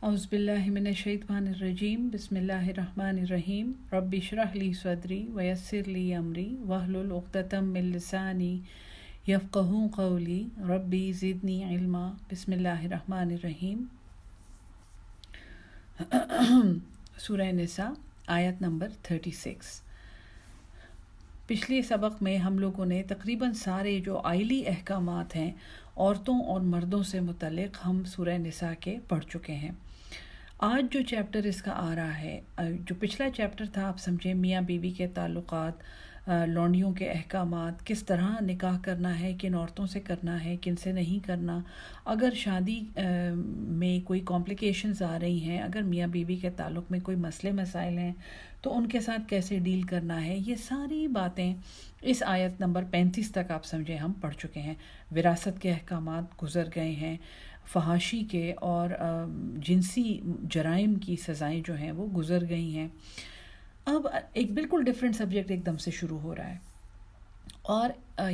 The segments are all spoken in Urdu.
اعوذ باللہ من الشیطان الرجیم بسم اللہ الرحمن الرحیم رب اشرح لی صدری ویسر لی امری واحلل عقدۃ من لسانی یفقہوا قولی ربی زدنی علما بسم اللہ الرحمن الرحیم۔ سورہ نساء آیت نمبر 36۔ پچھلے سبق میں ہم لوگوں نے تقریباً سارے جو آئلی احکامات ہیں عورتوں اور مردوں سے متعلق ہم سورہ نساء کے پڑھ چکے ہیں۔ آج جو چیپٹر اس کا آ رہا ہے، جو پچھلا چیپٹر تھا آپ سمجھیں میاں بیوی کے تعلقات، لونڈیوں کے احکامات، کس طرح نکاح کرنا ہے، کن عورتوں سے کرنا ہے، کن سے نہیں کرنا، اگر شادی میں کوئی کمپلیکیشنز آ رہی ہیں، اگر میاں بیوی کے تعلق میں کوئی مسئلے مسائل ہیں تو ان کے ساتھ کیسے ڈیل کرنا ہے، یہ ساری باتیں اس آیت نمبر 35 تک آپ سمجھیں ہم پڑھ چکے ہیں۔ وراثت کے احکامات گزر گئے ہیں، فحاشی کے اور جنسی جرائم کی سزائیں جو ہیں وہ گزر گئی ہیں۔ اب ایک بالکل ڈیفرنٹ سبجیکٹ ایک دم سے شروع ہو رہا ہے، اور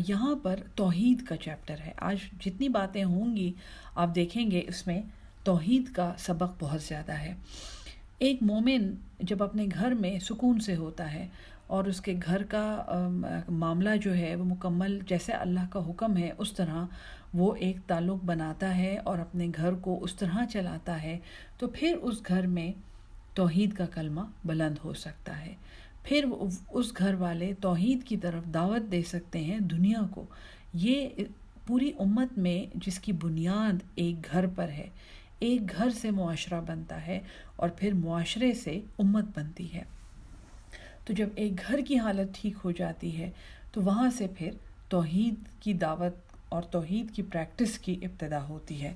یہاں پر توحید کا چیپٹر ہے۔ آج جتنی باتیں ہوں گی آپ دیکھیں گے اس میں توحید کا سبق بہت زیادہ ہے۔ ایک مومن جب اپنے گھر میں سکون سے ہوتا ہے اور اس کے گھر کا معاملہ جو ہے وہ مکمل جیسے اللہ کا حکم ہے اس طرح وہ ایک تعلق بناتا ہے اور اپنے گھر کو اس طرح چلاتا ہے، تو پھر اس گھر میں توحید کا کلمہ بلند ہو سکتا ہے۔ پھر اس گھر والے توحید کی طرف دعوت دے سکتے ہیں دنیا کو۔ یہ پوری امت میں جس کی بنیاد ایک گھر پر ہے، ایک گھر سے معاشرہ بنتا ہے اور پھر معاشرے سے امت بنتی ہے۔ تو جب ایک گھر کی حالت ٹھیک ہو جاتی ہے تو وہاں سے پھر توحید کی دعوت اور توحید کی پریکٹس کی ابتدا ہوتی ہے۔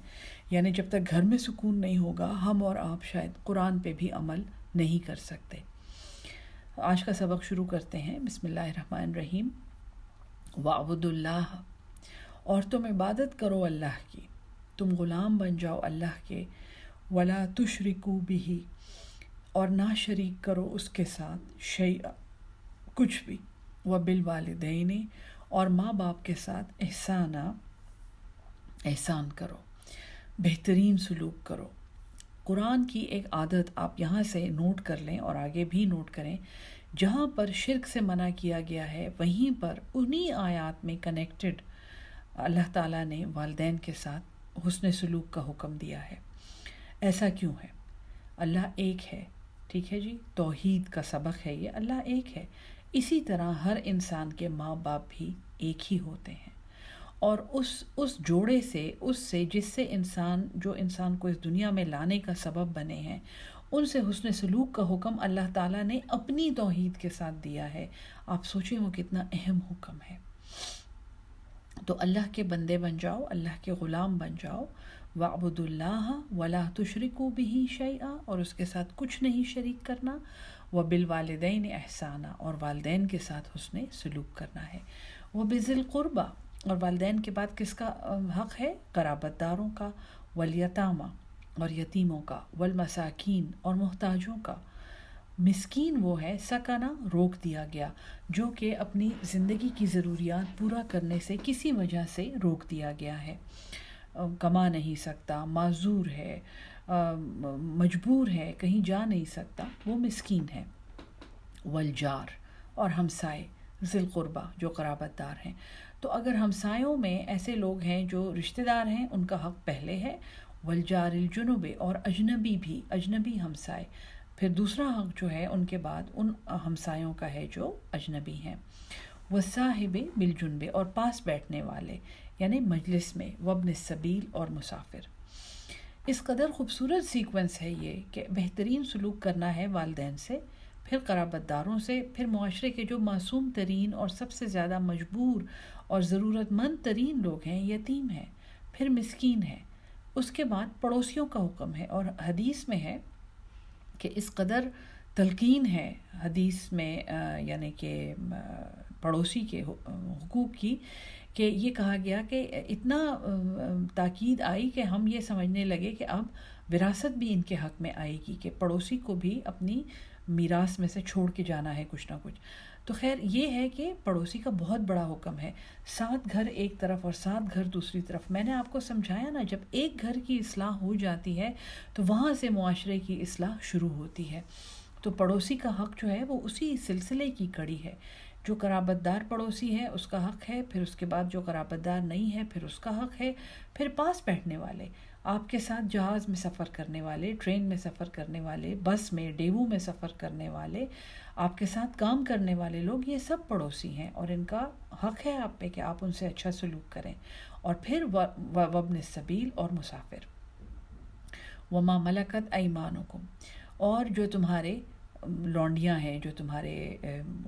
یعنی جب تک گھر میں سکون نہیں ہوگا ہم اور آپ شاید قرآن پہ بھی عمل نہیں کر سکتے۔ آج کا سبق شروع کرتے ہیں۔ بسم اللہ الرحمن الرحیم۔ وَاعْبُدُوا اللَّهَ، اور تم عبادت کرو اللہ کی، تم غلام بن جاؤ اللہ کے، وَلَا تُشْرِكُوا بِهِ، اور نہ شریک کرو اس کے ساتھ شیئا کچھ بھی، وَبِالْوَالِدَيْنِ، اور ماں باپ کے ساتھ احسان کرو، بہترین سلوک کرو۔ قرآن کی ایک عادت آپ یہاں سے نوٹ کر لیں اور آگے بھی نوٹ کریں، جہاں پر شرک سے منع کیا گیا ہے وہیں پر انہی آیات میں کنیکٹڈ اللہ تعالیٰ نے والدین کے ساتھ حسن سلوک کا حکم دیا ہے۔ ایسا کیوں ہے؟ اللہ ایک ہے، ٹھیک ہے جی، توحید کا سبق ہے یہ، اللہ ایک ہے۔ اسی طرح ہر انسان کے ماں باپ بھی ایک ہی ہوتے ہیں، اور اس جوڑے سے، اس سے جس سے جو انسان کو اس دنیا میں لانے کا سبب بنے ہیں، ان سے حسن سلوک کا حکم اللہ تعالیٰ نے اپنی توحید کے ساتھ دیا ہے۔ آپ سوچیں وہ کتنا اہم حکم ہے۔ تو اللہ کے بندے بن جاؤ، اللہ کے غلام بن جاؤ۔ وَاعْبُدُوا اللَّهَ وَلَا تُشْرِكُوا بِهِ شَيْئًا، اور اس کے ساتھ کچھ نہیں شریک کرنا۔ وَبِالْوَالِدَيْنِ احسانا، اور والدین کے ساتھ حسن سلوک کرنا ہے۔ وَبِذِي الْقُرْبَى، اور والدین کے بعد کس کا حق ہے؟ قرابت داروں کا، والیتامى، اور یتیموں کا، والمساکین، اور محتاجوں کا۔ مسکین وہ ہے، سکنا روک دیا گیا، جو کہ اپنی زندگی کی ضروریات پورا کرنے سے کسی وجہ سے روک دیا گیا ہے، کما نہیں سکتا، معذور ہے، مجبور ہے، کہیں جا نہیں سکتا، وہ مسکین ہے۔ والجار، اور ہمسائے، ذی القربہ، جو قرابت دار ہیں۔ تو اگر ہمسایوں میں ایسے لوگ ہیں جو رشتہ دار ہیں ان کا حق پہلے ہے۔ والجار الجنب، اور اجنبی بھی، اجنبی ہمسائے، پھر دوسرا حق جو ہے ان کے بعد ان ہمسایوں کا ہے جو اجنبی ہیں۔ والصاحب بالجنب، اور پاس بیٹھنے والے یعنی مجلس میں۔ وابن السبیل، اور مسافر۔ اس قدر خوبصورت سیکوینس ہے یہ کہ بہترین سلوک کرنا ہے والدین سے، پھر قرابت داروں سے، پھر معاشرے کے جو معصوم ترین اور سب سے زیادہ مجبور اور ضرورت مند ترین لوگ ہیں، یتیم ہیں، پھر مسکین ہے، اس کے بعد پڑوسیوں کا حکم ہے۔ اور حدیث میں ہے کہ اس قدر تلقین ہے حدیث میں، یعنی کہ پڑوسی کے حقوق کی، کہ یہ کہا گیا کہ اتنا تاکید آئی کہ ہم یہ سمجھنے لگے کہ اب وراثت بھی ان کے حق میں آئے گی، کہ پڑوسی کو بھی اپنی میراث میں سے چھوڑ کے جانا ہے کچھ نہ کچھ۔ تو خیر یہ ہے کہ پڑوسی کا بہت بڑا حکم ہے، 7 گھر ایک طرف اور 7 گھر دوسری طرف. میں نے آپ کو سمجھایا نا، جب ایک گھر کی اصلاح ہو جاتی ہے تو وہاں سے معاشرے کی اصلاح شروع ہوتی ہے. تو پڑوسی کا حق جو ہے وہ اسی سلسلے کی کڑی ہے. جو قرابت دار پڑوسی ہے اس کا حق ہے، پھر اس کے بعد جو قرابت دار نہیں ہے پھر اس کا حق ہے، پھر پاس بیٹھنے والے، آپ کے ساتھ جہاز میں سفر کرنے والے، ٹرین میں سفر کرنے والے، بس میں، ڈیوو میں سفر کرنے والے، آپ کے ساتھ کام کرنے والے لوگ، یہ سب پڑوسی ہیں اور ان کا حق ہے آپ پہ کہ آپ ان سے اچھا سلوک کریں. اور پھر وابن السبیل اور مسافر. وما ملکت ایمانکم، اور جو تمہارے لونڈیاں ہیں، جو تمہارے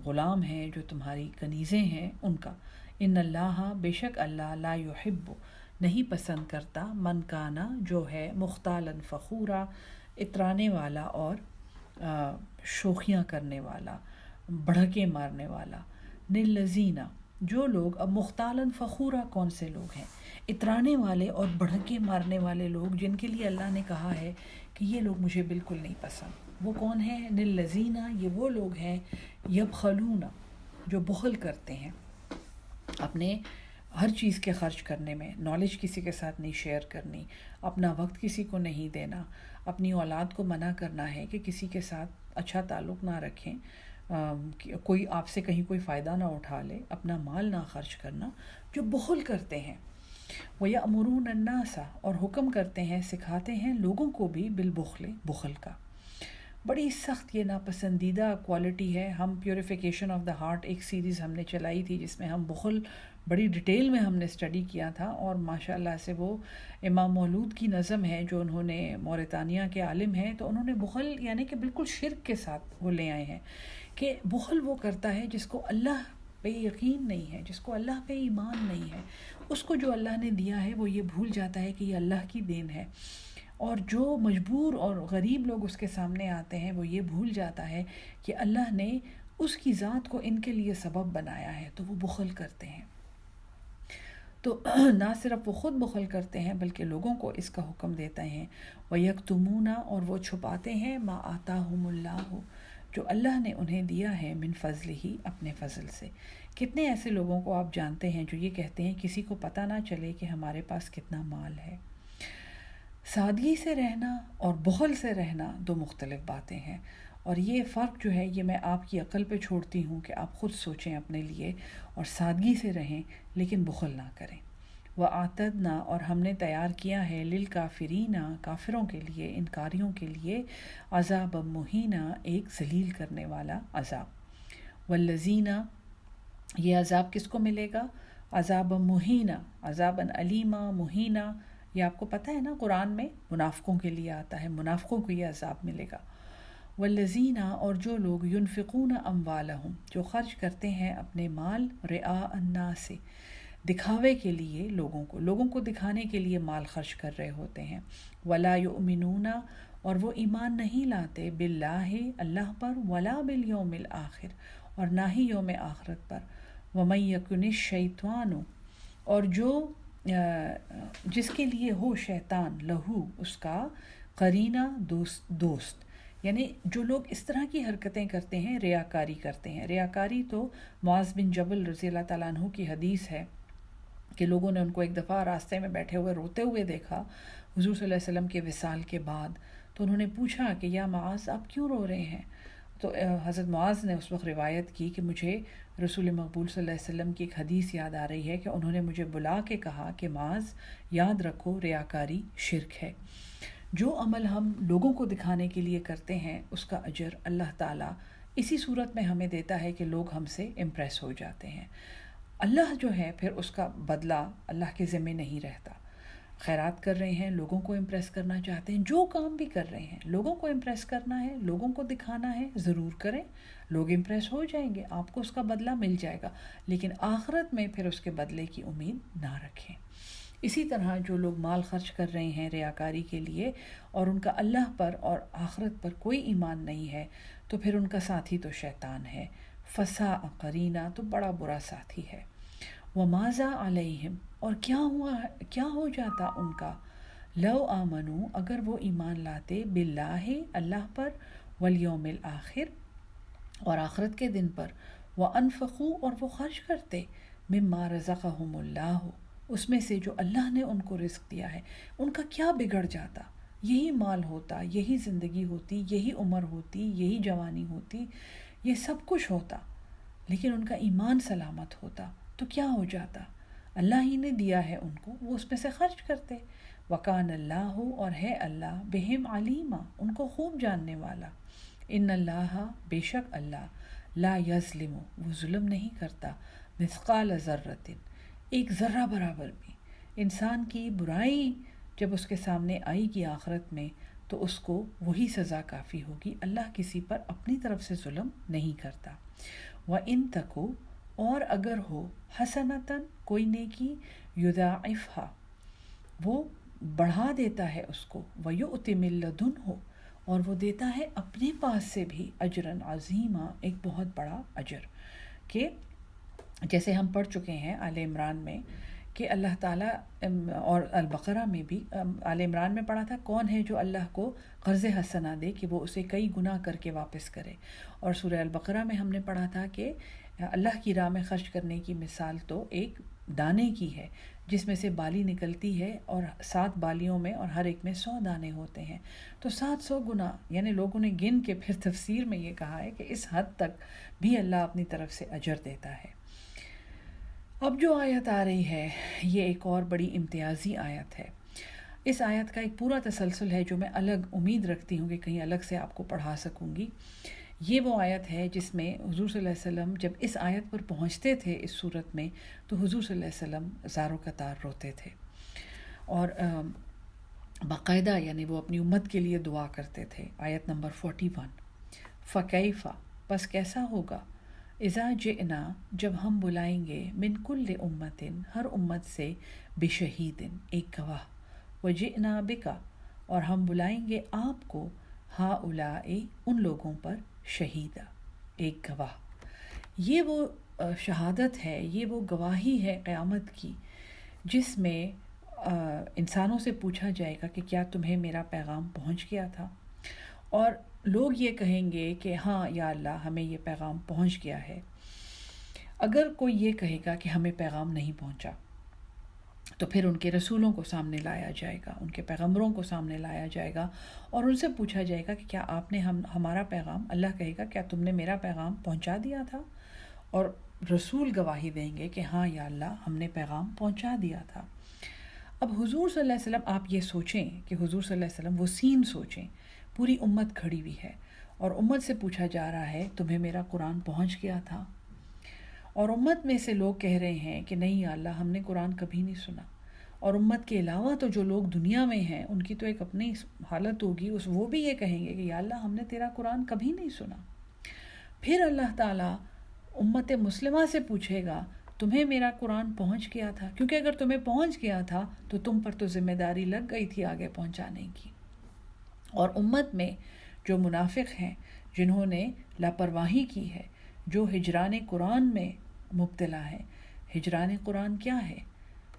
غلام ہیں، جو تمہاری کنیزیں ہیں، ان کا. ان اللہ، بے شک اللہ، لا یحب، نہیں پسند کرتا، من کانا، جو ہے مختالاً فخورا، اترانے والا اور شوخیاں کرنے والا، بڑھکے مارنے والا. للذین، جو لوگ، اب مختالاً فخورا کون سے لوگ ہیں؟ اترانے والے اور بڑھکے مارنے والے لوگ، جن کے لیے اللہ نے کہا ہے کہ یہ لوگ مجھے بالکل نہیں پسند. وہ کون ہیں؟ للذین، یہ وہ لوگ ہیں، یبخلون، جو بخل کرتے ہیں اپنے ہر چیز کے خرچ کرنے میں. نالج کسی کے ساتھ نہیں شیئر کرنی، اپنا وقت کسی کو نہیں دینا، اپنی اولاد کو منع کرنا ہے کہ کسی کے ساتھ اچھا تعلق نہ رکھیں، کوئی آپ سے کہیں کوئی فائدہ نہ اٹھا لے، اپنا مال نہ خرچ کرنا. جو بخل کرتے ہیں. وَيَأْمُرُونَ النَّاسَ، اور حکم کرتے ہیں، سکھاتے ہیں لوگوں کو بھی، بالبخل، بخل کا. بڑی سخت یہ ناپسندیدہ کوالٹی ہے. ہم پیوریفیکیشن آف دا ہارٹ ایک سیریز ہم نے چلائی تھی جس میں ہم بخل بڑی ڈیٹیل میں ہم نے اسٹڈی کیا تھا، اور ماشاءاللہ سے وہ امام مولود کی نظم ہے جو انہوں نے، موریتانیہ کے عالم ہیں، تو انہوں نے بخل یعنی کہ بالکل شرک کے ساتھ وہ لے آئے ہیں کہ بخل وہ کرتا ہے جس کو اللہ پہ یقین نہیں ہے، جس کو اللہ پہ ایمان نہیں ہے. اس کو جو اللہ نے دیا ہے وہ یہ بھول جاتا ہے کہ یہ اللہ کی دین ہے، اور جو مجبور اور غریب لوگ اس کے سامنے آتے ہیں وہ یہ بھول جاتا ہے کہ اللہ نے اس کی ذات کو ان کے لیے سبب بنایا ہے، تو وہ بخل کرتے ہیں. تو نہ صرف وہ خود بخل کرتے ہیں بلکہ لوگوں کو اس کا حکم دیتے ہیں. وَيَكْتُمُونَ، اور وہ چھپاتے ہیں، مَا آتَاهُمُ اللَّهُ، جو اللہ نے انہیں دیا ہے، من فضلہ، اپنے فضل سے. کتنے ایسے لوگوں کو آپ جانتے ہیں جو یہ کہتے ہیں کسی کو پتہ نہ چلے کہ ہمارے پاس کتنا مال ہے. سادگی سے رہنا اور بخل سے رہنا دو مختلف باتیں ہیں، اور یہ فرق جو ہے یہ میں آپ کی عقل پہ چھوڑتی ہوں کہ آپ خود سوچیں اپنے لیے، اور سادگی سے رہیں لیکن بخل نہ کریں. وَأَعْتَدْنَا، اور ہم نے تیار کیا ہے، لِلْكَافِرِينَ، کافروں کے لیے، انکاریوں کے لیے، عذابًا مہینہ، ایک ذلیل کرنے والا عذاب. والذین، یہ عذاب کس کو ملے گا؟ عذابًا مہینہ، عذابًا علیما، مہینہ. یہ آپ کو پتہ ہے نا قرآن میں منافقوں کے لیے آتا ہے، منافقوں کو یہ عذاب ملے گا. والذین، اور جو لوگ، ینفقون اموالہم، جو خرچ کرتے ہیں اپنے مال، رعاء الناس، دکھاوے کے لیے، لوگوں کو دکھانے کے لیے مال خرچ کر رہے ہوتے ہیں. ولا یؤمنون، اور وہ ایمان نہیں لاتے، باللہ، اللہ پر، ولا بالیوم الآخر، اور نہ ہی یوم آخرت پر. ومن یکن الشیطان، اور جو جس کے لیے ہو شیطان، لہو، اس کا، قرینہ، دوست. یعنی جو لوگ اس طرح کی حرکتیں کرتے ہیں، ریاکاری کرتے ہیں. ریاکاری تو معاذ بن جبل رضی اللہ تعالیٰ عنہ کی حدیث ہے کہ لوگوں نے ان کو ایک دفعہ راستے میں بیٹھے ہوئے روتے ہوئے دیکھا حضور صلی اللہ علیہ وسلم کے وصال کے بعد. تو انہوں نے پوچھا کہ یا معاذ، آپ کیوں رو رہے ہیں؟ تو حضرت معاذ نے اس وقت روایت کی کہ مجھے رسول مقبول صلی اللہ علیہ وسلم کی ایک حدیث یاد آ رہی ہے کہ انہوں نے مجھے بلا کے کہا کہ معاذ، یاد رکھو ریاکاری شرک ہے. جو عمل ہم لوگوں کو دکھانے کے لیے کرتے ہیں اس کا اجر اللہ تعالیٰ اسی صورت میں ہمیں دیتا ہے کہ لوگ ہم سے امپریس ہو جاتے ہیں. اللہ جو ہے پھر اس کا بدلہ اللہ کے ذمہ نہیں رہتا. خیرات کر رہے ہیں، لوگوں کو امپریس کرنا چاہتے ہیں، جو کام بھی کر رہے ہیں، لوگوں کو امپریس کرنا ہے، لوگوں کو دکھانا ہے، ضرور کریں. لوگ امپریس ہو جائیں گے، آپ کو اس کا بدلہ مل جائے گا، لیکن آخرت میں پھر اس کے بدلے کی امید نہ رکھیں. اسی طرح جو لوگ مال خرچ کر رہے ہیں ریاکاری کے لیے، اور ان کا اللہ پر اور آخرت پر کوئی ایمان نہیں ہے، تو پھر ان کا ساتھی تو شیطان ہے. فساء قرینہ، تو بڑا برا ساتھی ہے. وماذا علیہم، اور کیا ہو جاتا ان کا، لو آمنو، اگر وہ ایمان لاتے، باللہ، اللہ پر، والیوم الآخر، اور آخرت کے دن پر، وَأَنفَقُوا اور وہ خرچ کرتے مما رزقہم اللہ اس میں سے جو اللہ نے ان کو رزق دیا ہے. ان کا کیا بگڑ جاتا؟ یہی مال ہوتا، یہی زندگی ہوتی، یہی عمر ہوتی، یہی جوانی ہوتی، یہ سب کچھ ہوتا، لیکن ان کا ایمان سلامت ہوتا تو کیا ہو جاتا؟ اللہ ہی نے دیا ہے ان کو، وہ اس میں سے خرچ کرتے. وَقَانَ اللَّهُ اور ہے اللہ بہم علیما ان کو خوب جاننے والا. ان اللہ بے شک اللہ لا یظلم وہ ظلم نہیں کرتا مثقال ذرۃ ایک ذرہ برابر بھی. انسان کی برائی جب اس کے سامنے آئے گی آخرت میں تو اس کو وہی سزا کافی ہوگی. اللہ کسی پر اپنی طرف سے ظلم نہیں کرتا. وَإِن تَكُ اور اگر ہو حسنتاً کوئی نیکی یضاعفها وہ بڑھا دیتا ہے اس کو. وَيُؤْتِ مِن لَدُنْهُ اور وہ دیتا ہے اپنے پاس سے بھی اجراً عظیما ایک بہت بڑا اجر. کہ جیسے ہم پڑھ چکے ہیں آل عمران میں کہ اللہ تعالیٰ اور البقرہ میں بھی آل عمران میں پڑھا تھا کون ہے جو اللہ کو قرض حسنہ دے کہ وہ اسے کئی گنا کر کے واپس کرے. اور سورہ البقرہ میں ہم نے پڑھا تھا کہ اللہ کی راہ میں خرچ کرنے کی مثال تو ایک دانے کی ہے جس میں سے بالی نکلتی ہے اور 7 بالیوں میں اور ہر ایک میں 100 دانے ہوتے ہیں تو 700 گنا. یعنی لوگوں نے گن کے پھر تفسیر میں یہ کہا ہے کہ اس حد تک بھی اللہ اپنی طرف سے اجر دیتا ہے. اب جو آیت آ رہی ہے یہ ایک اور بڑی امتیازی آیت ہے. اس آیت کا ایک پورا تسلسل ہے جو میں الگ امید رکھتی ہوں کہ کہیں الگ سے آپ کو پڑھا سکوں گی. یہ وہ آیت ہے جس میں حضور صلی اللہ علیہ وسلم جب اس آیت پر پہنچتے تھے اس صورت میں تو حضور صلی اللہ علیہ وسلم زار و قطار روتے تھے اور باقاعدہ یعنی وہ اپنی امت کے لیے دعا کرتے تھے. آیت نمبر 41 فَكَيْفَ پس کیسا ہوگا اذا جئنا جب ہم بلائیں گے من کل امت ہر امت سے بشہید ایک گواہ وجئنا بک اور ہم بلائیں گے آپ کو ہؤلاء ان لوگوں پر شہیدہ ایک گواہ. یہ وہ شہادت ہے، یہ وہ گواہی ہے قیامت کی جس میں انسانوں سے پوچھا جائے گا کہ کیا تمہیں میرا پیغام پہنچ گیا تھا، اور لوگ یہ کہیں گے کہ ہاں یا اللہ ہمیں یہ پیغام پہنچ گیا ہے. اگر کوئی یہ کہے گا کہ ہمیں پیغام نہیں پہنچا تو پھر ان کے رسولوں کو سامنے لایا جائے گا، ان کے پیغمبروں کو سامنے لایا جائے گا اور ان سے پوچھا جائے گا کہ کیا آپ نے ہمارا پیغام، اللہ کہے گا کیا تم نے میرا پیغام پہنچا دیا تھا، اور رسول گواہی دیں گے کہ ہاں یا اللہ ہم نے پیغام پہنچا دیا تھا. اب حضور صلی اللہ علیہ وسلم آپ یہ سوچیں کہ حضور صلی اللہ علیہ وسلم وہ سین سوچیں، پوری امت کھڑی ہوئی ہے اور امت سے پوچھا جا رہا ہے تمہیں میرا قرآن پہنچ گیا تھا، اور امت میں سے لوگ کہہ رہے ہیں کہ نہیں یا اللہ ہم نے قرآن کبھی نہیں سنا. اور امت کے علاوہ تو جو لوگ دنیا میں ہیں ان کی تو ایک اپنی حالت ہوگی، وہ بھی یہ کہیں گے کہ یا اللہ ہم نے تیرا قرآن کبھی نہیں سنا. پھر اللہ تعالیٰ امت مسلمہ سے پوچھے گا تمہیں میرا قرآن پہنچ گیا تھا، کیونکہ اگر تمہیں پہنچ گیا تھا تو تم پر تو ذمہ داری لگ گئی تھی آگے پہنچانے کی. اور امت میں جو منافق ہیں جنہوں نے لاپرواہی کی ہے، جو ہجران قرآن میں مبتلا ہیں. ہجران قرآن کیا ہے؟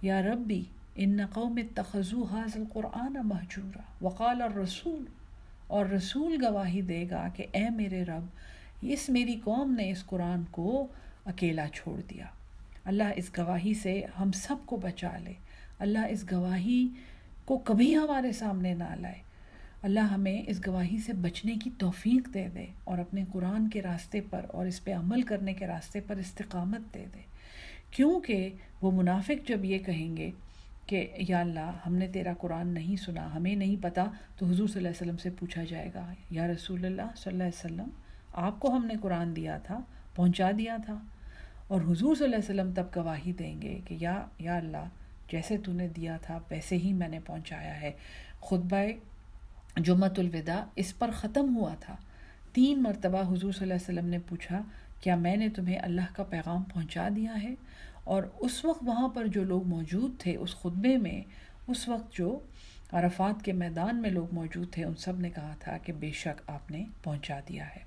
یا ربی ان قوم اتخذوا ھذا القرآن مہجورا وقال الرسول اور رسول گواہی دے گا کہ اے میرے رب اس میری قوم نے اس قرآن کو اکیلا چھوڑ دیا. اللہ اس گواہی سے ہم سب کو بچا لے، اللہ اس گواہی کو کبھی ہمارے سامنے نہ لائے. اللہ ہمیں اس گواہی سے بچنے کی توفیق دے دے اور اپنے قرآن کے راستے پر اور اس پہ عمل کرنے کے راستے پر استقامت دے دے. کیونکہ وہ منافق جب یہ کہیں گے کہ یا اللہ ہم نے تیرا قرآن نہیں سنا، ہمیں نہیں پتہ، تو حضور صلی اللہ علیہ وسلم سے پوچھا جائے گا یا رسول اللہ صلی اللہ علیہ وسلم آپ کو ہم نے قرآن دیا تھا، پہنچا دیا تھا. اور حضور صلی اللہ علیہ وسلم تب گواہی دیں گے کہ یا اللہ جیسے تو نے دیا تھا ویسے ہی میں نے پہنچایا ہے. خطبہ جمعۃ الوداع اس پر ختم ہوا تھا. 3 مرتبہ حضور صلی اللہ علیہ وسلم نے پوچھا کیا میں نے تمہیں اللہ کا پیغام پہنچا دیا ہے؟ اور اس وقت وہاں پر جو لوگ موجود تھے اس خطبے میں، اس وقت جو عرفات کے میدان میں لوگ موجود تھے ان سب نے کہا تھا کہ بے شک آپ نے پہنچا دیا ہے.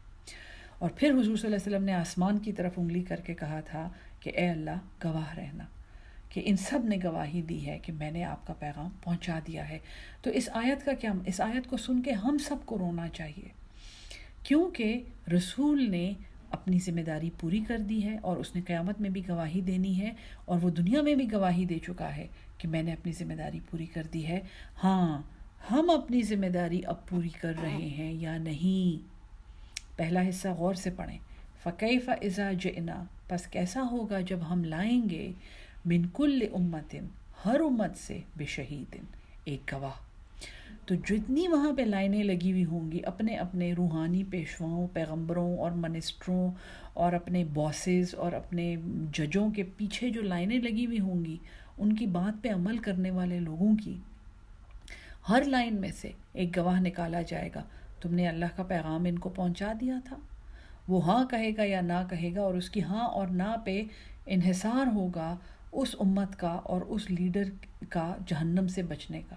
اور پھر حضور صلی اللہ علیہ وسلم نے آسمان کی طرف انگلی کر کے کہا تھا کہ اے اللہ گواہ رہنا کہ ان سب نے گواہی دی ہے کہ میں نے آپ کا پیغام پہنچا دیا ہے. تو اس آیت کا کیا، اس آیت کو سن کے ہم سب کو رونا چاہیے، کیونکہ رسول نے اپنی ذمہ داری پوری کر دی ہے، اور اس نے قیامت میں بھی گواہی دینی ہے، اور وہ دنیا میں بھی گواہی دے چکا ہے کہ میں نے اپنی ذمہ داری پوری کر دی ہے۔ ہاں، ہم اپنی ذمہ داری اب پوری کر رہے ہیں یا نہیں؟ پہلا حصہ غور سے پڑھیں۔ فَكَيْفَ إِذَا جِئْنَا، پس کیسا ہوگا جب ہم لائیں گے، من کل امتن، ہر امت سے، بشہید، ایک گواہ۔ تو جتنی وہاں پہ لائنیں لگی ہوئی ہوں گی اپنے اپنے روحانی پیشواؤں، پیغمبروں اور منسٹروں اور اپنے باسز اور اپنے ججوں کے پیچھے جو لائنیں لگی ہوئی ہوں گی، ان کی بات پہ عمل کرنے والے لوگوں کی، ہر لائن میں سے ایک گواہ نکالا جائے گا۔ تم نے اللہ کا پیغام ان کو پہنچا دیا تھا، وہ ہاں کہے گا یا نہ کہے گا، اور اس کی ہاں اور نہ پہ انحصار ہوگا اس امت کا اور اس لیڈر کا جہنم سے بچنے کا۔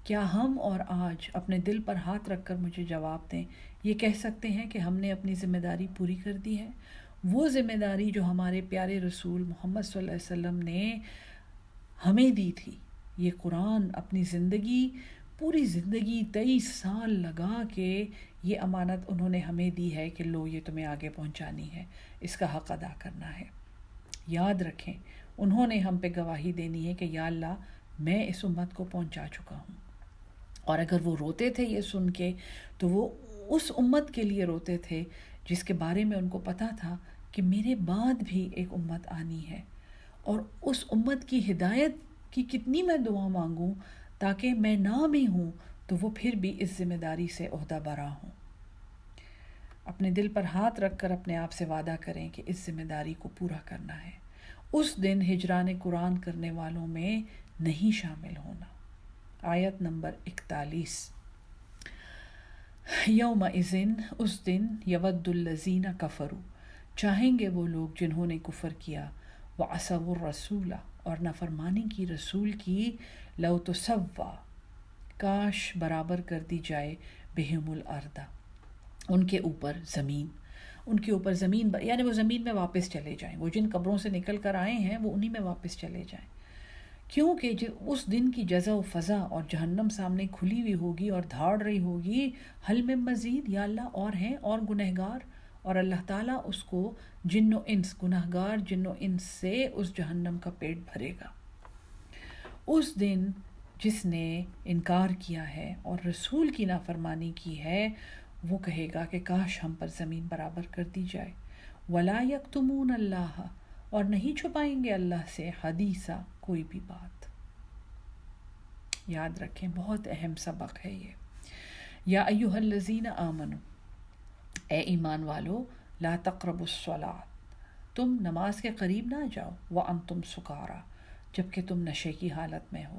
کیا ہم اور آج اپنے دل پر ہاتھ رکھ کر مجھے جواب دیں، یہ کہہ سکتے ہیں کہ ہم نے اپنی ذمہ داری پوری کر دی ہے؟ وہ ذمہ داری جو ہمارے پیارے رسول محمد صلی اللہ علیہ وسلم نے ہمیں دی تھی، یہ قرآن اپنی زندگی، پوری زندگی 23 سال لگا کے یہ امانت انہوں نے ہمیں دی ہے کہ لو، یہ تمہیں آگے پہنچانی ہے، اس کا حق ادا کرنا ہے۔ یاد رکھیں، انہوں نے ہم پہ گواہی دینی ہے کہ یا اللہ، میں اس امت کو پہنچا چکا ہوں۔ اور اگر وہ روتے تھے یہ سن کے، تو وہ اس امت کے لیے روتے تھے جس کے بارے میں ان کو پتا تھا کہ میرے بعد بھی ایک امت آنی ہے، اور اس امت کی ہدایت کی کتنی میں دعا مانگوں تاکہ میں نہ بھی ہوں تو وہ پھر بھی اس ذمہ داری سے عہدہ برا ہوں۔ اپنے دل پر ہاتھ رکھ کر اپنے آپ سے وعدہ کریں کہ اس ذمہ داری کو پورا کرنا ہے، اس دن ہجران قرآن کرنے والوں میں نہیں شامل ہونا۔ آیت نمبر 41۔ یومئذ، اس دن، یود الذین کفروا، چاہیں گے وہ لوگ جنہوں نے کفر کیا، وعصوا الرسول، اور نافرمانی کی رسول کی، لو تسوا، کاش برابر کر دی جائے، بہم الارض، ان کے اوپر زمین، ان کے اوپر زمین، یعنی وہ زمین میں واپس چلے جائیں، وہ جن قبروں سے نکل کر آئے ہیں وہ انہی میں واپس چلے جائیں، کیونکہ اس دن کی جزا و فضا اور جہنم سامنے کھلی ہوئی ہوگی اور دھاڑ رہی ہوگی، حل میں مزید، یا اللہ اور ہیں اور گنہگار، اور اللہ تعالیٰ اس کو جن و انس، گنہگار جن و انس سے اس جہنم کا پیٹ بھرے گا۔ اس دن جس نے انکار کیا ہے اور رسول کی نافرمانی کی ہے، وہ کہے گا کہ کاش ہم پر زمین برابر کر دی جائے۔ وَلَا يَكْتُمُونَ اللَّهَ، اور نہیں چھپائیں گے اللہ سے، حدیثہ، کوئی بھی بات۔ یاد رکھیں، بہت اہم سبق ہے یہ۔ یا ایھا الذین آمنوا، اے ایمان والو، لا تقربوا الصلاۃ، تم نماز کے قریب نہ جاؤ، وانتم سکارا، جبکہ تم نشے کی حالت میں ہو۔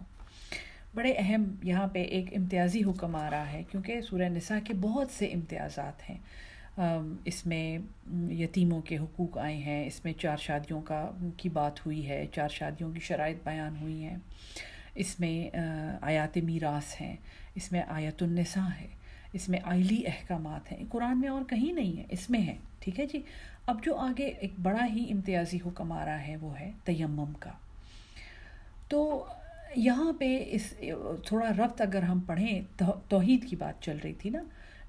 بڑے اہم یہاں پہ ایک امتیازی حکم آ رہا ہے، کیونکہ سورہ نساء کے بہت سے امتیازات ہیں۔ اس میں یتیموں کے حقوق آئے ہیں، اس میں 4 شادیوں کی بات ہوئی ہے، 4 شادیوں کی شرائط بیان ہوئی ہیں، اس میں آیات میراث ہیں، اس میں آیت النساء ہے، اس میں آئلی احکامات ہیں، قرآن میں اور کہیں نہیں ہے، اس میں ہے، ٹھیک ہے جی۔ اب جو آگے ایک بڑا ہی امتیازی حکم آ رہا ہے وہ ہے تیمم کا۔ تو یہاں پہ اس تھوڑا ربط اگر ہم پڑھیں، توحید کی بات چل رہی تھی نا،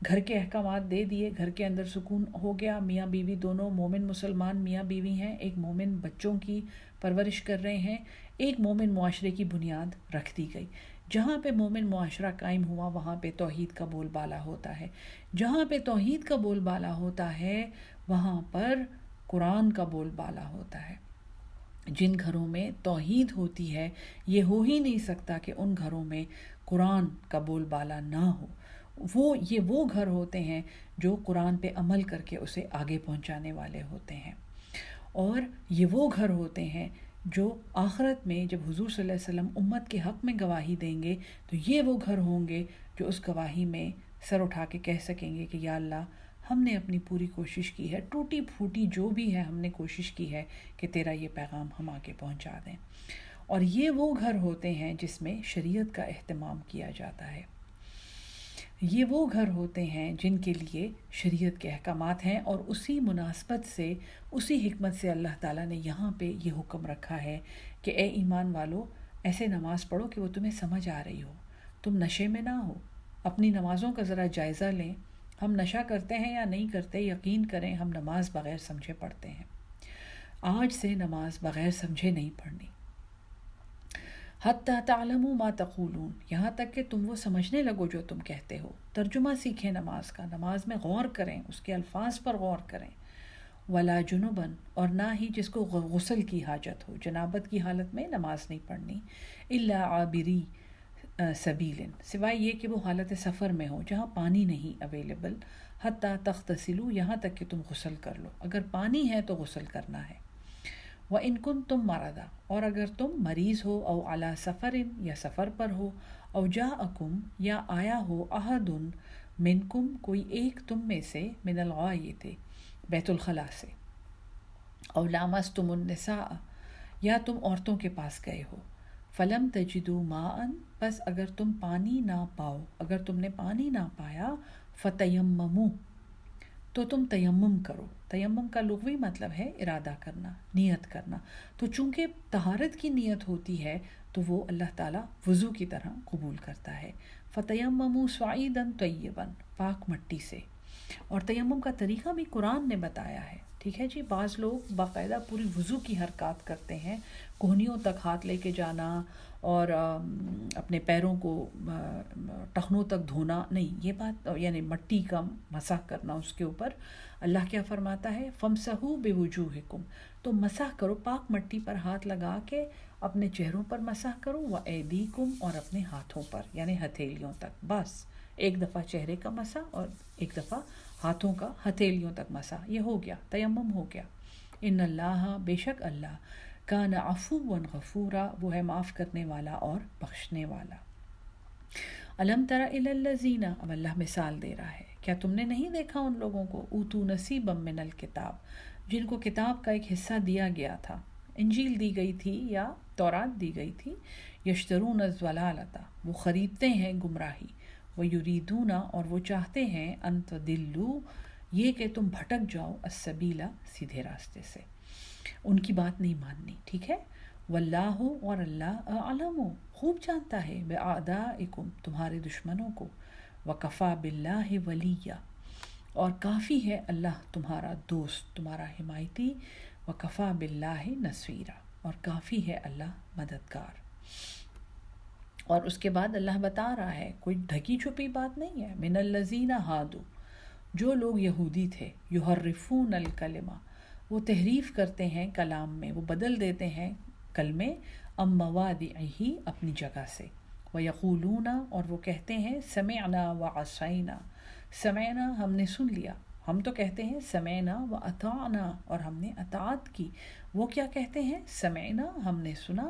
گھر کے احکامات دے دیے، گھر کے اندر سکون ہو گیا، میاں بیوی دونوں مومن مسلمان میاں بیوی ہیں، ایک مومن بچوں کی پرورش کر رہے ہیں، ایک مومن معاشرے کی بنیاد رکھ دی گئی۔ جہاں پہ مومن معاشرہ قائم ہوا وہاں پہ توحید کا بول بالا ہوتا ہے، جہاں پہ توحید کا بول بالا ہوتا ہے وہاں پر قرآن کا بول بالا ہوتا ہے۔ جن گھروں میں توحید ہوتی ہے، یہ ہو ہی نہیں سکتا کہ ان گھروں میں قرآن کا بول بالا نہ ہو۔ یہ وہ گھر ہوتے ہیں جو قرآن پہ عمل کر کے اسے آگے پہنچانے والے ہوتے ہیں، اور یہ وہ گھر ہوتے ہیں جو آخرت میں جب حضور صلی اللہ علیہ وسلم امت کے حق میں گواہی دیں گے تو یہ وہ گھر ہوں گے جو اس گواہی میں سر اٹھا کے کہہ سکیں گے کہ یا اللہ، ہم نے اپنی پوری کوشش کی ہے، ٹوٹی پھوٹی جو بھی ہے ہم نے کوشش کی ہے کہ تیرا یہ پیغام ہم آگے پہنچا دیں۔ اور یہ وہ گھر ہوتے ہیں جس میں شریعت کا اہتمام کیا جاتا ہے، یہ وہ گھر ہوتے ہیں جن کے لیے شریعت کے احکامات ہیں، اور اسی مناسبت سے، اسی حکمت سے اللہ تعالیٰ نے یہاں پہ یہ حکم رکھا ہے کہ اے ایمان والو، ایسے نماز پڑھو کہ وہ تمہیں سمجھ آ رہی ہو، تم نشے میں نہ ہو۔ اپنی نمازوں کا ذرا جائزہ لیں، ہم نشہ کرتے ہیں یا نہیں کرتے، یقین کریں ہم نماز بغیر سمجھے پڑھتے ہیں۔ آج سے نماز بغیر سمجھے نہیں پڑھنی۔ حتیٰ تعلموا ما تقولون، یہاں تک کہ تم وہ سمجھنے لگو جو تم کہتے ہو۔ ترجمہ سیکھیں نماز کا، نماز میں غور کریں، اس کے الفاظ پر غور کریں۔ ولا جنبن، اور نہ ہی جس کو غسل کی حاجت ہو، جنابت کی حالت میں نماز نہیں پڑھنی۔ الا عابری سبیل، سوائے یہ کہ وہ حالت سفر میں ہو جہاں پانی نہیں اویلیبل۔ حتیٰ تغتسلوا، یہاں تک کہ تم غسل کر لو، اگر پانی ہے تو غسل کرنا ہے۔ وَإِن كُنتُم مَرَضَىٰ، اور اگر تم مریض ہو، او علی سفر، یا سفر پر ہو، او جاءکم، یا آیا ہو، احد منکم، کوئی ایک تم میں سے، من الغائط، بیت الخلاء سے، او لامستم النساء، یا تم عورتوں کے پاس گئے ہو، فلم تجدوا ماء، پس اگر تم پانی نہ پاؤ، اگر تم نے پانی نہ پایا، فتیمموا، تو تم تیمم کرو۔ تیمم کا لغوی مطلب ہے ارادہ کرنا، نیت کرنا۔ تو چونکہ طہارت کی نیت ہوتی ہے تو وہ اللہ تعالیٰ وضو کی طرح قبول کرتا ہے۔ فتیمموا صعیدا طیبا، پاک مٹی سے۔ اور تیمم کا طریقہ بھی قرآن نے بتایا ہے، ٹھیک ہے جی۔ بعض لوگ باقاعدہ پوری وضو کی حرکات کرتے ہیں، کوہنیوں تک ہاتھ لے کے جانا اور اپنے پیروں کو ٹخنوں تک دھونا، نہیں، یہ بات یعنی مٹی کا مسح کرنا اس کے اوپر۔ اللہ کیا فرماتا ہے، فَامْسَحُوا بِوُجُوهِكُمْ، تو مسح کرو، پاک مٹی پر ہاتھ لگا کے اپنے چہروں پر مسح کرو، وَأَيْدِيكُمْ، اور اپنے ہاتھوں پر یعنی ہتھیلیوں تک، بس ایک دفعہ چہرے کا مسح اور ایک دفعہ ہاتھوں کا ہتھیلیوں تک مسح، یہ ہو گیا، تیمم ہو گیا۔ ان اللہ، بے شک اللہ، کان عفوا غفورا، وہ ہے معاف کرنے والا اور بخشنے والا۔ الم تر الی الذین، اب اللہ مثال دے رہا ہے، کیا تم نے نہیں دیکھا ان لوگوں کو، اوتو نصیبا من الکتاب، جن کو کتاب کا ایک حصہ دیا گیا تھا، انجیل دی گئی تھی یا تورات دی گئی تھی، یشترون الضلالۃ، وہ خریدتے ہیں گمراہی، ویریدون، اور وہ چاہتے ہیں، ان تضلوا، یہ کہ تم بھٹک جاؤ، السبیل، سیدھے راستے سے، ان کی بات نہیں ماننی، ٹھیک ہے۔ واللہ، اور اللہ، اعلم، خوب جانتا ہے، باعدائکم، تمہارے دشمنوں کو، وکفا باللہ ولیا، اور کافی ہے اللہ تمہارا دوست، تمہارا حمایتی، وکفا باللہ نصیرا، اور کافی ہے اللہ مددگار۔ اور اس کے بعد اللہ بتا رہا ہے، کوئی ڈھکی چھپی بات نہیں ہے، من الذین ہادو، جو لوگ یہودی تھے، یحرفون الکلمہ، وہ تحریف کرتے ہیں کلام میں، وہ بدل دیتے ہیں کلمے، ام مواضعہ، اپنی جگہ سے، ویقولون، اور وہ کہتے ہیں، سمعنا وعصینا، سمعنا، ہم نے سن لیا، ہم تو کہتے ہیں سمعنا واطعنا، اور ہم نے اطاعت کی، وہ کیا کہتے ہیں، سمعنا، ہم نے سنا،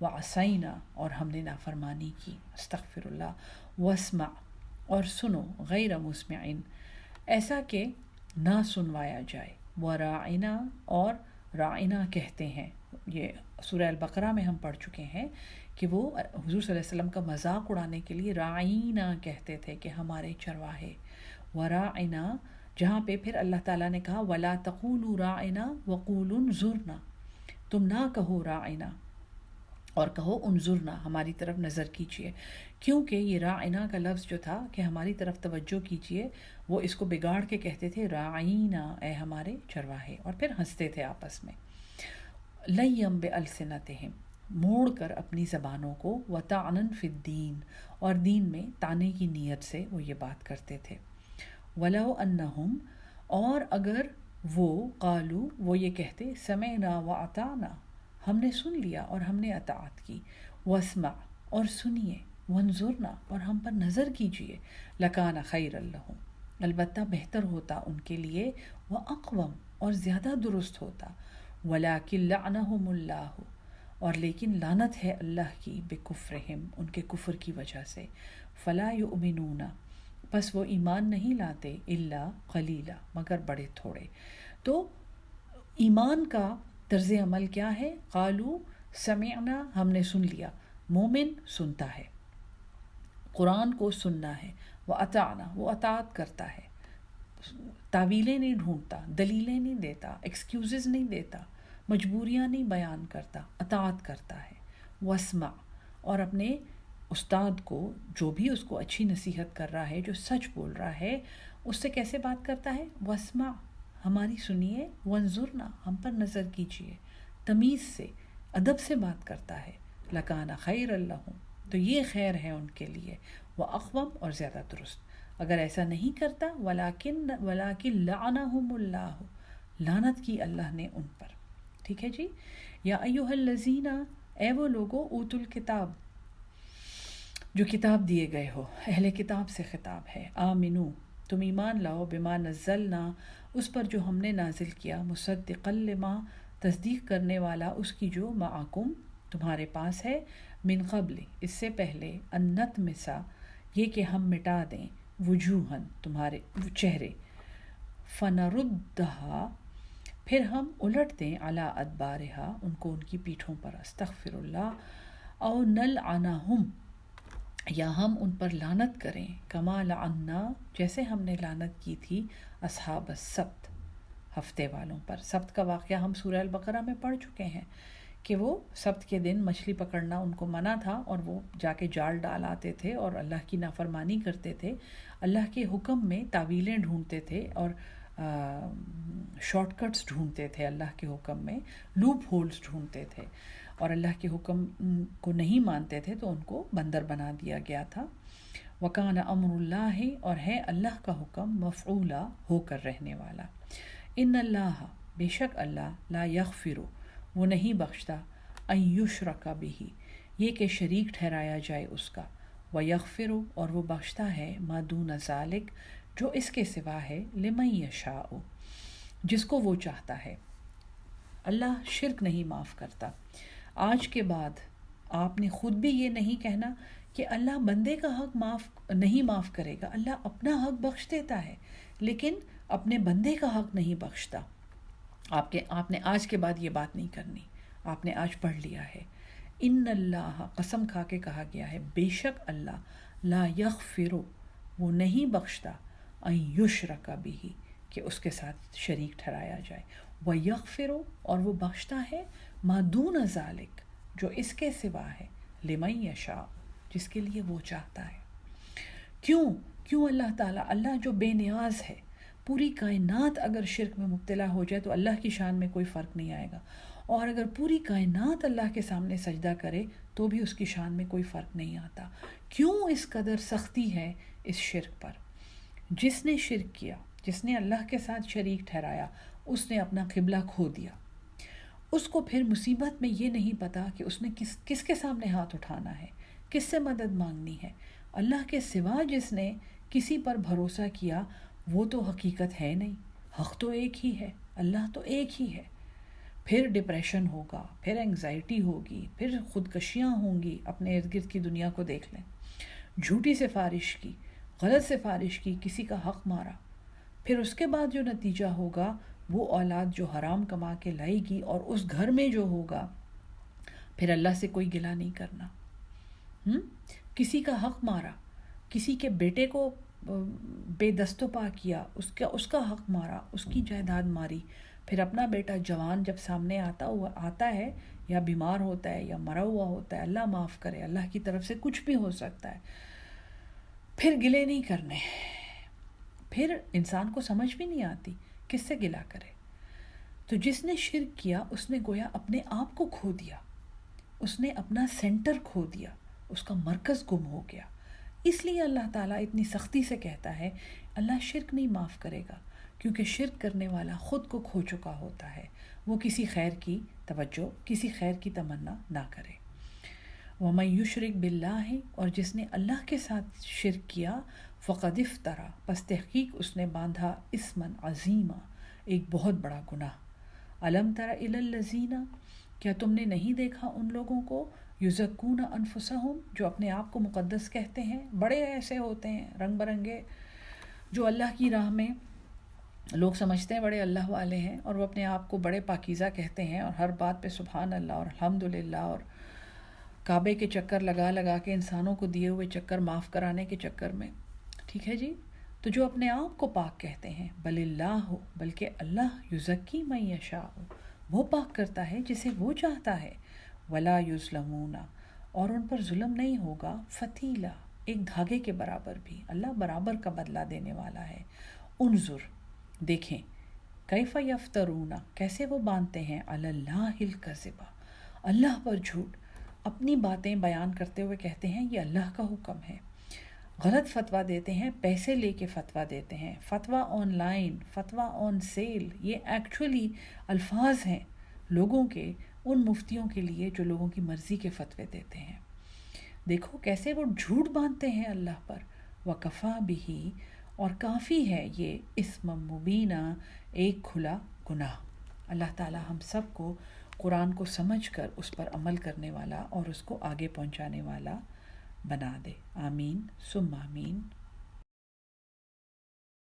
وعصینا، اور ہم نے نافرمانی کی، استغفر اللہ، واسمع، اور سنو، غیر مسمعن، ایسا کہ نہ سنوایا جائے، وراعنا، اور راعنا کہتے ہیں، یہ سورہ البقرہ میں ہم پڑھ چکے ہیں کہ وہ حضور صلی اللہ علیہ وسلم کا مذاق اڑانے کے لیے راعینا کہتے تھے کہ ہمارے چرواہے، وراعنا، جہاں پہ پھر اللہ تعالیٰ نے کہا ولا تقولوا راعنا وقولوا انظرنا، تم نہ کہو راعنا اور کہو انظرنا، ہماری طرف نظر کیجئے، کیونکہ یہ راعنا کا لفظ جو تھا کہ ہماری طرف توجہ کیجئے، وہ اس کو بگاڑ کے کہتے تھے راعینا، اے ہمارے چرواہے، اور پھر ہنستے تھے آپس میں۔ لیم بألسنتہم، موڑ کر اپنی زبانوں کو، وطعنا فی الدین، اور دین میں طعنے کی نیت سے وہ یہ بات کرتے تھے۔ ولو انہم، اور اگر وہ، قالو، وہ یہ کہتے، سمعنا واطعنا، ہم نے سن لیا اور ہم نے اطاعت کی، واسمع، اور سنیے، وانظرنا، اور ہم پر نظر کیجئے، لکان خیر لہم، البتہ بہتر ہوتا ان کے لیے، واقوم، اور زیادہ درست ہوتا، ولیکن لعنہم اللہ، اور لیکن لعنت ہے اللہ کی، بکفرہم، ان کے کفر کی وجہ سے، فلا یؤمنون، پس وہ ایمان نہیں لاتے، الا قلیلا، مگر بڑے تھوڑے۔ تو ایمان کا طرز عمل کیا ہے، قالو سمعنا، ہم نے سن لیا، مومن سنتا ہے، قرآن کو سننا ہے، واطعنا، وہ اطاعت کرتا ہے، تعویلیں نہیں ڈھونڈتا، دلیلیں نہیں دیتا، ایکسکیوزز نہیں دیتا، مجبوریاں نہیں بیان کرتا، اطاعت کرتا ہے، واسمع، اور اپنے استاد کو، جو بھی اس کو اچھی نصیحت کر رہا ہے، جو سچ بول رہا ہے، اس سے کیسے بات کرتا ہے؟ واسمع، ہماری سنیے، وانظرنا، ہم پر نظر کیجیے، تمیز سے، ادب سے بات کرتا ہے، لکان خیر اللہ، تو یہ خیر ہے ان کے لیے، واقوم، اور زیادہ درست۔ اگر ایسا نہیں کرتا، ولیکن لعنہم اللہ، لعنت کی اللہ نے ان پر۔ ٹھیک ہے جی۔ یا ایھا الذین، اے وہ لوگو، اوت الکتاب، جو کتاب دیے گئے ہو، اہل کتاب سے خطاب ہے، آمنو، تم ایمان لاؤ، بما نزلنا، اس پر جو ہم نے نازل کیا، مصدقا لما، تصدیق کرنے والا اس کی جو معکم، تمہارے پاس ہے، من قبل، اس سے پہلے، ان نطمسا، یہ کہ ہم مٹا دیں، وجوہن، تمہارے چہرے، فنردھا، پھر ہم الٹ دیں، علی ادبارہا، ان کو ان کی پیٹھوں پر، استغفر اللہ، او نلعنہم، یا ہم ان پر لعنت کریں، کما لعنا، جیسے ہم نے لعنت کی تھی، اصحاب السبت، ہفتے والوں پر۔ سبت کا واقعہ ہم سورہ البقرہ میں پڑھ چکے ہیں کہ وہ سبت کے دن مچھلی پکڑنا ان کو منع تھا، اور وہ جا کے جال ڈال آتے تھے اور اللہ کی نافرمانی کرتے تھے، اللہ کے حکم میں تعویلیں ڈھونڈتے تھے اور شارٹ کٹس ڈھونڈتے تھے، اللہ کے حکم میں لوپ ہولز ڈھونڈتے تھے، اور اللہ کے حکم کو نہیں مانتے تھے تو ان کو بندر بنا دیا گیا تھا۔ وَكَانَ أَمْرُ اللَّهِ، اور ہے اللہ کا حکم، مفعولا، ہو کر رہنے والا۔ ان اللہ، بے شک اللہ، لا یغفر، وہ نہیں بخشتا، ان یشرک بہ، یہ کہ شریک ٹھہرایا جائے اس کا، ویغفر، اور وہ بخشتا ہے، ما دون ذالک، جو اس کے سوا ہے، لمن یشاء، جس کو وہ چاہتا ہے۔ اللہ شرک نہیں معاف کرتا۔ آج کے بعد آپ نے خود بھی یہ نہیں کہنا کہ اللہ بندے کا حق نہیں معاف کرے گا۔ اللہ اپنا حق بخش دیتا ہے لیکن اپنے بندے کا حق نہیں بخشتا۔ آپ نے آج کے بعد یہ بات نہیں کرنی، آپ نے آج پڑھ لیا ہے۔ ان اللہ، قسم کھا کے کہا گیا ہے، بے شک اللہ، لا یغفر، وہ نہیں بخشتا، ان یشرک بہ، کہ اس کے ساتھ شریک ٹھہرایا جائے، ویغفر، اور وہ بخشتا ہے، ما دون ذالک، جو اس کے سوا ہے، لمن یشاء، جس کے لیے وہ چاہتا ہے۔ کیوں اللہ تعالیٰ، اللہ جو بے نیاز ہے، پوری کائنات اگر شرک میں مبتلا ہو جائے تو اللہ کی شان میں کوئی فرق نہیں آئے گا، اور اگر پوری کائنات اللہ کے سامنے سجدہ کرے تو بھی اس کی شان میں کوئی فرق نہیں آتا۔ کیوں اس قدر سختی ہے اس شرک پر؟ جس نے شرک کیا، جس نے اللہ کے ساتھ شریک ٹھہرایا، اس نے اپنا قبلہ کھو دیا۔ اس کو پھر مصیبت میں یہ نہیں پتا کہ اس نے کس کے سامنے ہاتھ اٹھانا ہے، کس سے مدد مانگنی ہے۔ اللہ کے سوا جس نے کسی پر بھروسہ کیا وہ تو حقیقت ہے نہیں، حق تو ایک ہی ہے، اللہ تو ایک ہی ہے۔ پھر ڈپریشن ہوگا، پھر انگزائٹی ہوگی، پھر خودکشیاں ہوں گی۔ اپنے ارد گرد کی دنیا کو دیکھ لیں، جھوٹی سفارش کی، غلط سفارش کی، کسی کا حق مارا، پھر اس کے بعد جو نتیجہ ہوگا وہ اولاد جو حرام کما کے لائے گی، اور اس گھر میں جو ہوگا، پھر اللہ سے کوئی گلہ نہیں کرنا۔ کسی کا حق مارا، کسی کے بیٹے کو بے دست و پا کیا، اس کا حق مارا، اس کی جائیداد ماری، پھر اپنا بیٹا جوان جب سامنے آتا ہے یا بیمار ہوتا ہے یا مرا ہوا ہوتا ہے، اللہ معاف کرے، اللہ کی طرف سے کچھ بھی ہو سکتا ہے، پھر گلے نہیں کرنے۔ پھر انسان کو سمجھ بھی نہیں آتی کس سے گلہ کرے۔ تو جس نے شرک کیا اس نے گویا اپنے آپ کو کھو دیا، اس نے اپنا سینٹر کھو دیا، اس کا مرکز گم ہو گیا۔ اس لیے اللہ تعالیٰ اتنی سختی سے کہتا ہے اللہ شرک نہیں معاف کرے گا، کیونکہ شرک کرنے والا خود کو کھو چکا ہوتا ہے، وہ کسی خیر کی توجہ، کسی خیر کی تمنا نہ کرے۔ وَمَن یشرک باللہ، اور جس نے اللہ کے ساتھ شرک کیا، فقد افترا، پس تحقیق اس نے باندھا، اسمًا عظیما، ایک بہت بڑا گناہ۔ الم تر الی الذین، کیا تم نے نہیں دیکھا ان لوگوں کو، یزکون انفسہم، جو اپنے آپ کو مقدس کہتے ہیں، بڑے ایسے ہوتے ہیں رنگ برنگے، جو اللہ کی راہ میں لوگ سمجھتے ہیں بڑے اللہ والے ہیں، اور وہ اپنے آپ کو بڑے پاکیزہ کہتے ہیں، اور ہر بات پہ سبحان اللہ اور الحمدللہ، اور کعبے کے چکر لگا لگا کے انسانوں کو دیے ہوئے چکر معاف کرانے کے چکر میں۔ ٹھیک ہے جی۔ تو جو اپنے آپ کو پاک کہتے ہیں، بل اللہ، بلکہ اللہ، یزکی من یشاء، وہ پاک کرتا ہے جسے وہ چاہتا ہے، ولا یظلمون، اور ان پر ظلم نہیں ہوگا، فتیلا، ایک دھاگے کے برابر بھی۔ اللہ برابر کا بدلہ دینے والا ہے، انظر دیکھیں، کیف یفترون کیسے وہ باندھتے ہیں اللہ الکذبا اللہ پر جھوٹ، اپنی باتیں بیان کرتے ہوئے کہتے ہیں یہ اللہ کا حکم ہے، غلط فتویٰ دیتے ہیں، پیسے لے کے فتویٰ دیتے ہیں، فتویٰ آن لائن، فتویٰ آن سیل، یہ ایکچولی الفاظ ہیں لوگوں کے، ان مفتیوں کے لیے جو لوگوں کی مرضی کے فتوے دیتے ہیں۔ دیکھو کیسے وہ جھوٹ باندھتے ہیں اللہ پر، وکفا بھی، اور کافی ہے یہ اسم مبینہ، ایک کھلا گناہ۔ اللہ تعالی ہم سب کو قرآن کو سمجھ کر اس پر عمل کرنے والا اور اس کو آگے پہنچانے والا بنا دے، آمین ثم آمین۔